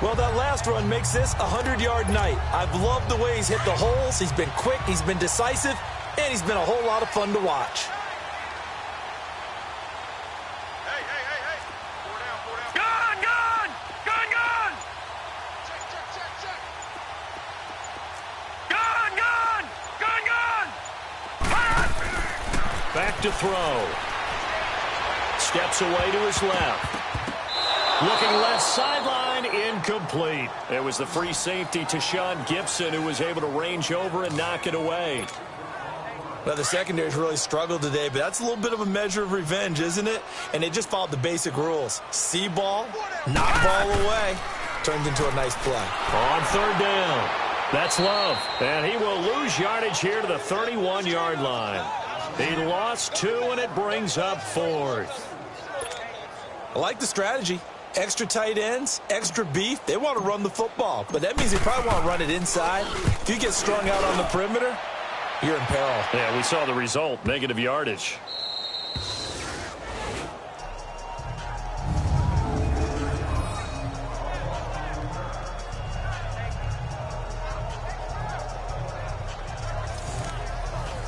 Well, that last run makes this a 100-yard night. I've loved the way he's hit the holes. He's been quick, he's been decisive, and he's been a whole lot of fun to watch. Back to throw. Steps away to his left. Looking left sideline, incomplete. It was the free safety to Sean Gibson who was able to range over and knock it away. Well, the secondary's really struggled today, but that's a little bit of a measure of revenge, isn't it? And they just followed the basic rules. See ball, knock ball away. Turns into a nice play. On 3rd down. That's Love. And he will lose yardage here to the 31-yard line. He lost 2, and it brings up 4th. I like the strategy. Extra tight ends, extra beef. They want to run the football, but that means they probably want to run it inside. If you get strung out on the perimeter, you're in peril. Yeah, we saw the result, negative yardage.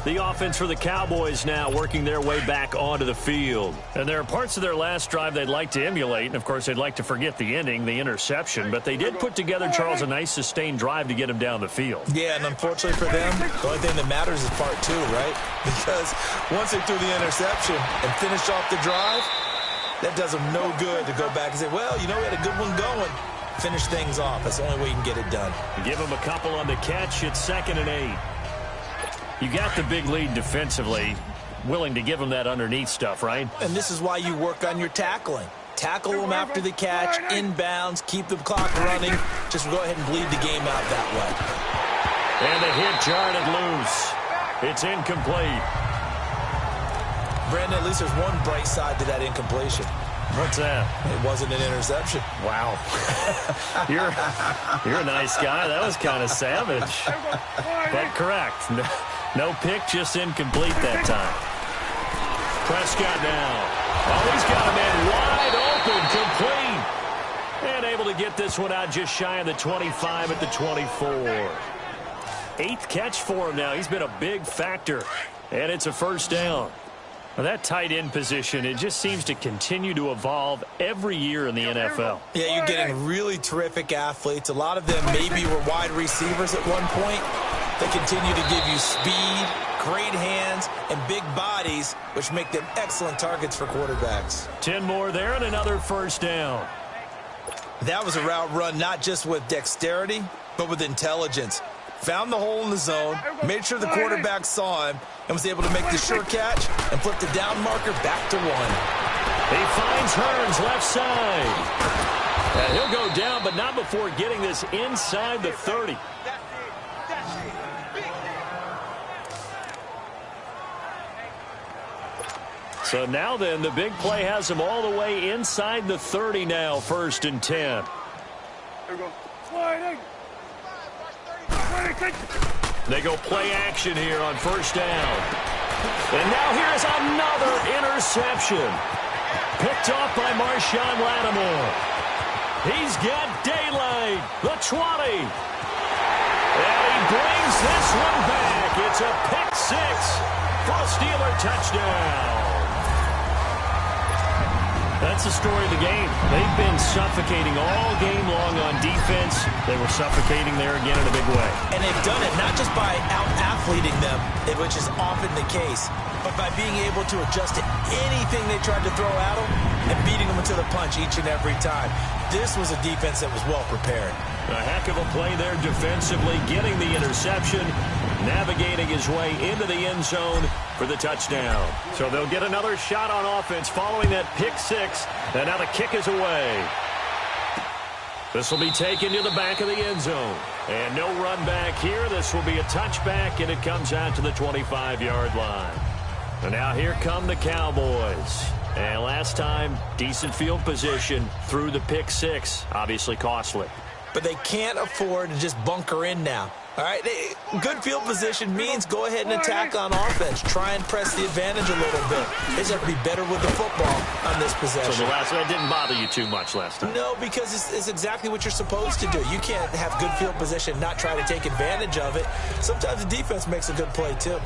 The offense for the Cowboys now working their way back onto the field. And there are parts of their last drive they'd like to emulate. And, of course, they'd like to forget the ending, the interception. But they did put together, Charles, a nice sustained drive to get him down the field. Yeah, and unfortunately for them, the only thing that matters is part 2, right? Because once they threw the interception and finished off the drive, that does them no good to go back and say, well, you know, we had a good one going. Finish things off. That's the only way you can get it done. Give him a couple on the catch. It's 2nd and 8. You got the big lead defensively, willing to give them that underneath stuff, right? And this is why you work on your tackling. Tackle them after the catch, inbounds, keep the clock running. Just go ahead and bleed the game out that way. And the hit jarred it loose. It's incomplete. Brandon, at least there's one bright side to that incompletion. What's that? It wasn't an interception. Wow. You're a nice guy. That was kind of savage. But correct. No pick, just incomplete that time. Prescott now. Oh, he's got a man wide open, complete. And able to get this one out just shy of the 25 at the 24. 8th catch for him now. He's been a big factor. And it's a first down. Well, that tight end position, it just seems to continue to evolve every year in the NFL. Yeah, you're getting really terrific athletes. A lot of them maybe were wide receivers at one point. They continue to give you speed, great hands, and big bodies, which make them excellent targets for quarterbacks. 10 more there and another first down. That was a route run not just with dexterity, but with intelligence. Found the hole in the zone, made sure the quarterback saw him, and was able to make the sure catch and flip the down marker back to 1. He finds Hearns left side. And he'll go down, but not before getting this inside the 30. So now then, the big play has him all the way inside the 30 now, 1st and 10. There we go. They go play action here on first down. And now here's another interception. Picked off by Marshawn Lattimore. He's got daylight. The 20. And he brings this one back. It's a pick 6 for a Steeler touchdown. That's the story of the game. They've been suffocating all game long on defense. They were suffocating there again in a big way. And they've done it not just by out-athleting them, which is often the case, but by being able to adjust to anything they tried to throw at them and beating them into the punch each and every time. This was a defense that was well prepared. A heck of a play there defensively, getting the interception, navigating his way into the end zone for the touchdown. So they'll get another shot on offense following that pick 6, and now the kick is away. This will be taken to the back of the end zone. And no run back here. This will be a touchback, and it comes out to the 25-yard line. And now here come the Cowboys. And last time, decent field position through the pick 6. Obviously costly. But they can't afford to just bunker in now. All right, good field position means go ahead and attack on offense. Try and press the advantage a little bit. They just have to be better with the football on this possession. So the last one didn't bother you too much last time? No, because it's exactly what you're supposed to do. You can't have good field position and not try to take advantage of it. Sometimes the defense makes a good play, too.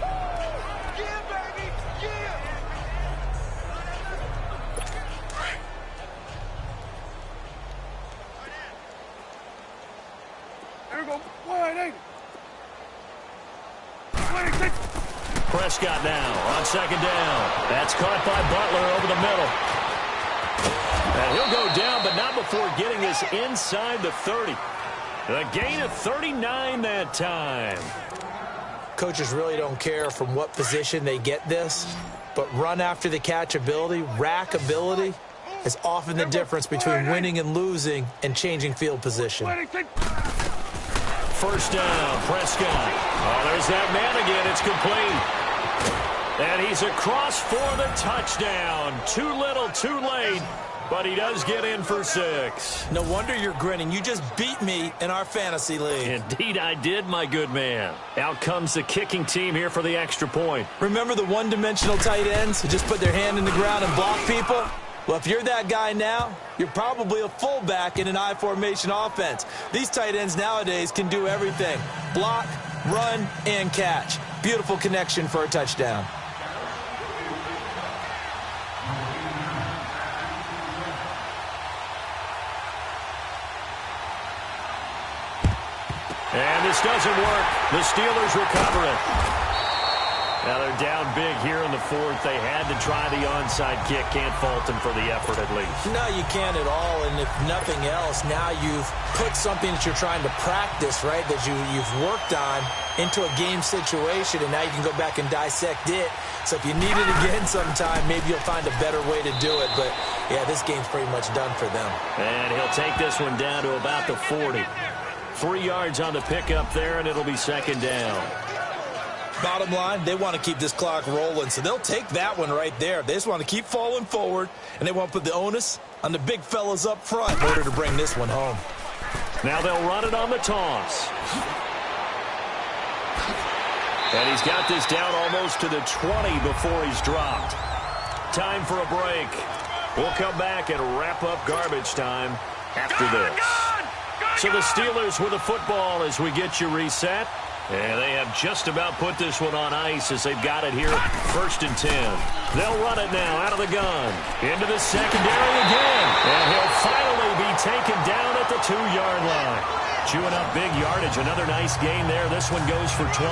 Prescott now on second down. That's caught by Butler over the middle. And he'll go down, but not before getting this inside the 30. A gain of 39 that time. Coaches really don't care from what position they get this, but run after the catch ability, rack ability, is often the difference between winning and losing and changing field position. First down, Prescott. Oh, there's that man again. It's complete. And he's across for the touchdown. Too little, too late. But he does get in for 6. No wonder you're grinning. You just beat me in our fantasy league. Indeed I did, my good man. Out comes the kicking team here for the extra point. Remember the one-dimensional tight ends who just put their hand in the ground and block people? Well, if you're that guy now, you're probably a fullback in an I-formation offense. These tight ends nowadays can do everything. Block, run, and catch. Beautiful connection for a touchdown. And this doesn't work. The Steelers recover it. Now they're down big here in the fourth. They had to try the onside kick. Can't fault them for the effort at least. No, you can't at all. And if nothing else, now you've put something that you're trying to practice, right, that you've worked on into a game situation, and now you can go back and dissect it. So if you need it again sometime, maybe you'll find a better way to do it. But, yeah, this game's pretty much done for them. And he'll take this one down to about the 40. 3 yards on the pickup there, and it'll be second down. Bottom line, they want to keep this clock rolling, so they'll take that one right there. They just want to keep falling forward, and they want to put the onus on the big fellas up front in order to bring this one home. Now they'll run it on the toss. And he's got this down almost to the 20 before he's dropped. Time for a break. We'll come back and wrap up garbage time after this. So the Steelers with the football as we get you reset. And they have just about put this one on ice as they've got it here, 1st and 10. They'll run it now out of the gun. Into the secondary again. And he'll finally be taken down at the 2-yard line. Chewing up big yardage. Another nice gain there. This one goes for 20.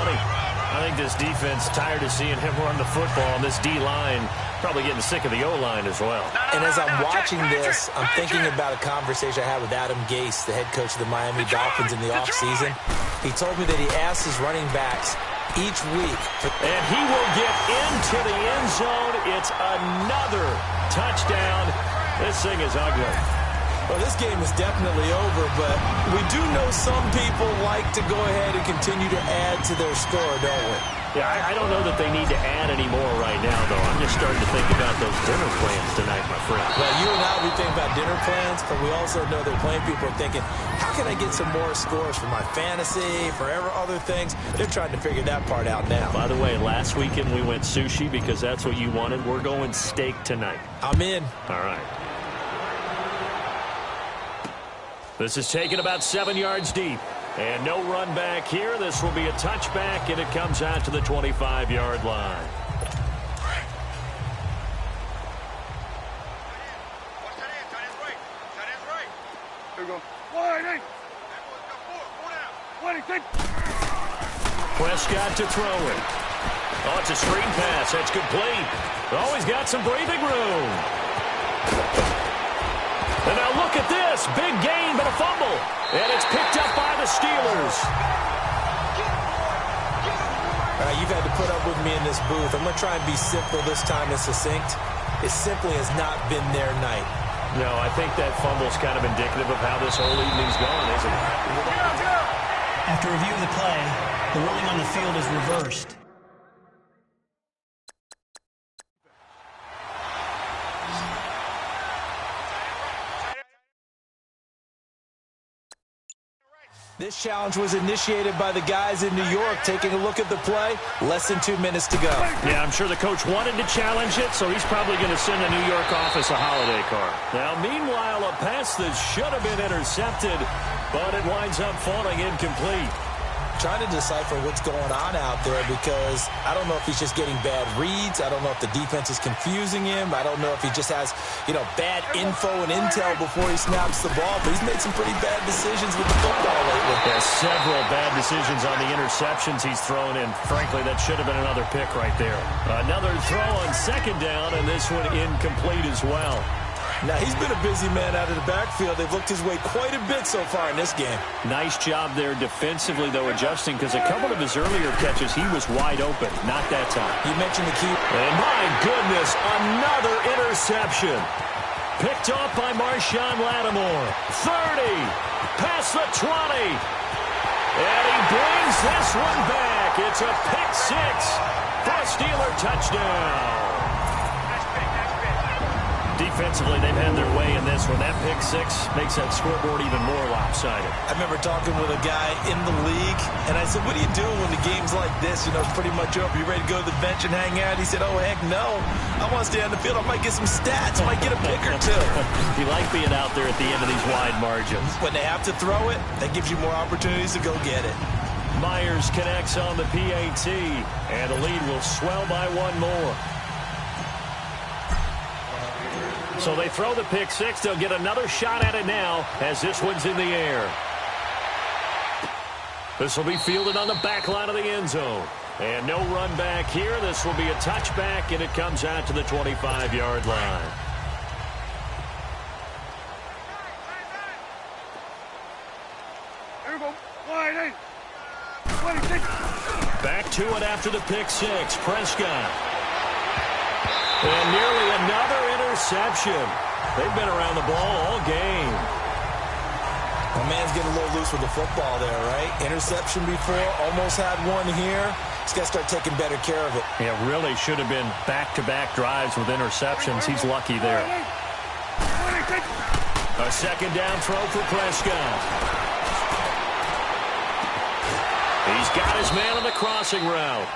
I think this defense tired of seeing him run the football, and this D-line probably getting sick of the O-line as well. And as I'm watching this, I'm thinking about a conversation I had with Adam Gase, the head coach of the Miami Dolphins in the offseason. He told me that he asked his running backs each week. And he will get into the end zone. It's another touchdown. This thing is ugly. Well, this game is definitely over, but we do know some people like to go ahead and continue to add to their score, don't we? Yeah, I don't know that they need to add any more right now, though. I'm just starting to think about those dinner plans tonight, my friend. Well, you and I, we think about dinner plans, but we also know that plenty of people are thinking, how can I get some more scores for my fantasy, for other things? They're trying to figure that part out now. By the way, last weekend we went sushi because that's what you wanted. We're going steak tonight. I'm in. All right. This is taken about 7 yards deep. And no run back here. This will be a touchback, and it comes out to the 25-yard line. Here we go. Wide. Prescott to throw it. Oh, it's a screen pass. That's complete. Oh, he's got some breathing room. And now look at this. Big gain, but a fumble. And it's picked up by the Steelers. All right, you've had to put up with me in this booth. I'm going to try and be simple this time and succinct. It simply has not been their night. No, I think that fumble's kind of indicative of how this whole evening's gone, isn't it? After review of the play, the ruling on the field is reversed. This challenge was initiated by the guys in New York. Taking a look at the play, less than 2 minutes to go. Yeah, I'm sure the coach wanted to challenge it, so he's probably going to send the New York office a holiday card. Now, meanwhile, a pass that should have been intercepted, but it winds up falling incomplete. Trying to decipher what's going on out there because I don't know if he's just getting bad reads. I don't know if the defense is confusing him. I don't know if he just has, bad info and intel before he snaps the ball. But he's made some pretty bad decisions with the football lately. Yeah, several bad decisions on the interceptions he's thrown in. Frankly, that should have been another pick right there. Another throw on second down, and this one incomplete as well. Now, he's been a busy man out of the backfield. They've looked his way quite a bit so far in this game. Nice job there defensively, though, adjusting, because a couple of his earlier catches, he was wide open. Not that time. You mentioned the key. And my goodness, another interception. Picked off by Marshawn Lattimore. 30, past the 20. And he brings this one back. It's a pick six for a Steeler touchdown. Defensively, they've had their way in this one. That pick six makes that scoreboard even more lopsided. I remember talking with a guy in the league, and I said, what do you do when the game's like this? It's pretty much over. You ready to go to the bench and hang out? He said, oh, heck no. I want to stay on the field. I might get some stats. I might get a pick or two. You like being out there at the end of these wide margins. When they have to throw it, that gives you more opportunities to go get it. Myers connects on the PAT, and the lead will swell by one more. So they throw the pick six. They'll get another shot at it now as this one's in the air. This will be fielded on the back line of the end zone. And no run back here. This will be a touchback, and it comes out to the 25-yard line. Back to it after the pick six. Prescott. And nearly another interception. They've been around the ball all game. My man's getting a little loose with the football there, right? Interception before, almost had one here. He's got to start taking better care of it. Yeah, really should have been back-to-back drives with interceptions. He's lucky there. A second down throw for Prescott. He's got his man on the crossing route.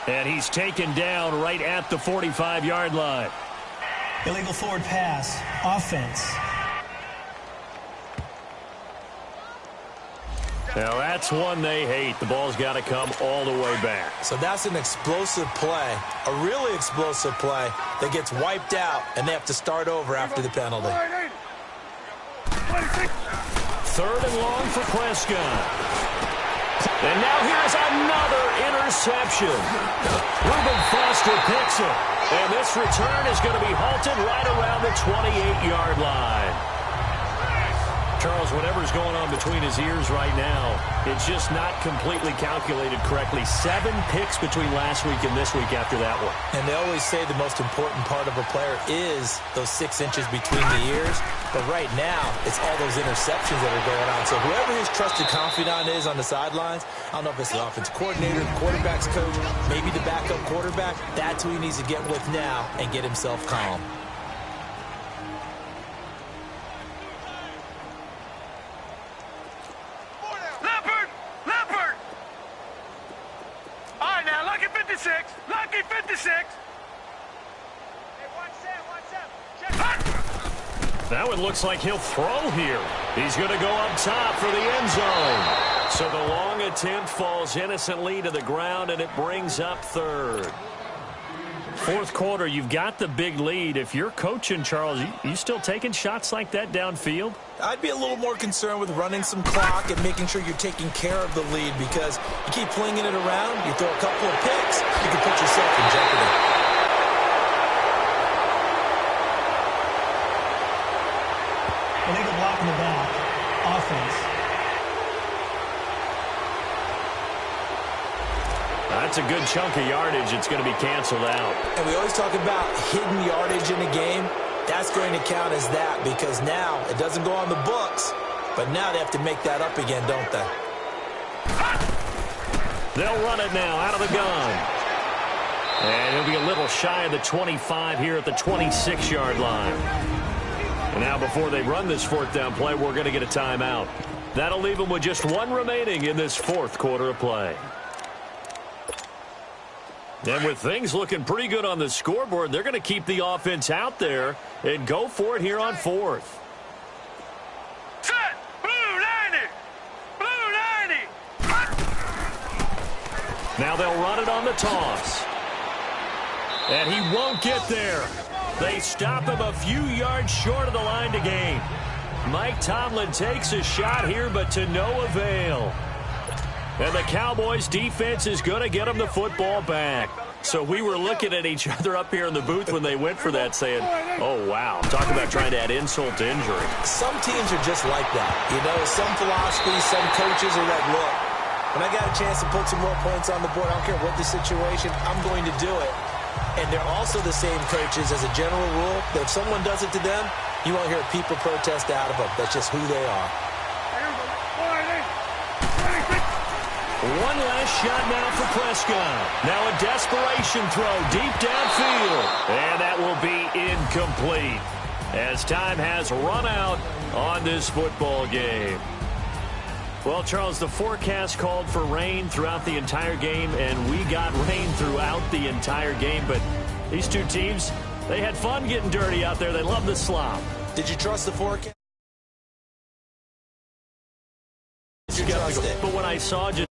And he's taken down right at the 45-yard line. Illegal forward pass. Offense. Now that's one they hate. The ball's got to come all the way back. So that's an explosive play, a really explosive play that gets wiped out, and they have to start over after the penalty. Third and long for Prescott. And now here's another interception. Reuben Foster picks it. And this return is going to be halted right around the 28-yard line. Charles, whatever's going on between his ears right now, it's just not completely calculated correctly. 7 picks between last week and this week after that one. And they always say the most important part of a player is those 6 inches between the ears. But right now, it's all those interceptions that are going on. So whoever his trusted confidant is on the sidelines, I don't know if it's the offensive coordinator, the quarterback's coach, maybe the backup quarterback, that's who he needs to get with now and get himself calm. Lucky 56. That one looks like he'll throw here. He's going to go up top for the end zone. So the long attempt falls innocently to the ground, and it brings up third. Fourth quarter, you've got the big lead. If you're coaching, Charles, you still taking shots like that downfield? I'd be a little more concerned with running some clock and making sure you're taking care of the lead, because you keep flinging it around, you throw a couple of picks, you can put yourself in jeopardy. Illegal block in the back. Offense. That's a good chunk of yardage. It's going to be canceled out. And we always talk about hidden yardage in a game. That's going to count as that, because now it doesn't go on the books, but now they have to make that up again, don't they? They'll run it now out of the gun. And he'll be a little shy of the 25 here at the 26-yard line. And now before they run this fourth down play, we're going to get a timeout. That'll leave them with just 1 remaining in this fourth quarter of play. And with things looking pretty good on the scoreboard, they're going to keep the offense out there and go for it here on fourth. Set! Blue 90! Blue 90! Now they'll run it on the toss. And he won't get there. They stop him a few yards short of the line to gain. Mike Tomlin takes a shot here, but to no avail. And the Cowboys defense is going to get him the football back. So we were looking at each other up here in the booth when they went for that, saying, oh, wow. Talk about trying to add insult to injury. Some teams are just like that. You know, some philosophies, some coaches are like, look, when I got a chance to put some more points on the board, I don't care what the situation, I'm going to do it. And they're also the same coaches as a general rule that if someone does it to them, you won't hear people protest out of them. That's just who they are. One last shot now for Prescott. Now a desperation throw deep downfield. And that will be incomplete as time has run out on this football game. Well, Charles, the forecast called for rain throughout the entire game, and we got rain throughout the entire game. But these two teams, they had fun getting dirty out there. They love the slop. Did you trust the forecast? But when I saw just